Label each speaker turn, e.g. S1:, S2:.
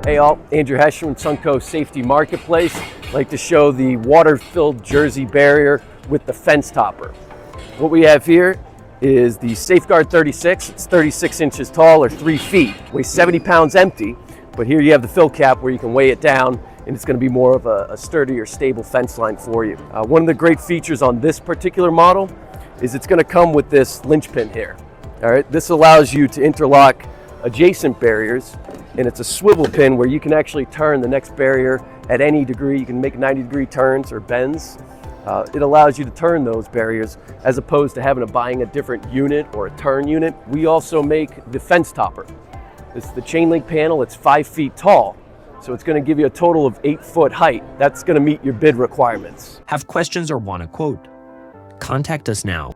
S1: Hey all, Andrew Hession with SONCO Safety Marketplace. I'd like to show the water-filled jersey barrier with the fence topper. What we have here is the SafeGuard 36. It's 36 inches tall or 3 feet. Weighs 70 pounds empty, but here you have the fill cap where you can weigh it down and it's going to be more of a sturdier, stable fence line for you. One of the great features on this particular model is it's going to come with this linchpin here. All right, this allows you to interlock adjacent barriers, and it's a swivel pin where you can actually turn the next barrier at any degree. You can make 90-degree turns or bends. It allows you to turn those barriers as opposed to having to buying a different unit or a turn unit. We also make the fence topper. It's the chain link panel. It's 5 feet tall, so it's going to give you a total of 8-foot height. That's going to meet your bid requirements.
S2: Have questions or want a quote? Contact us now.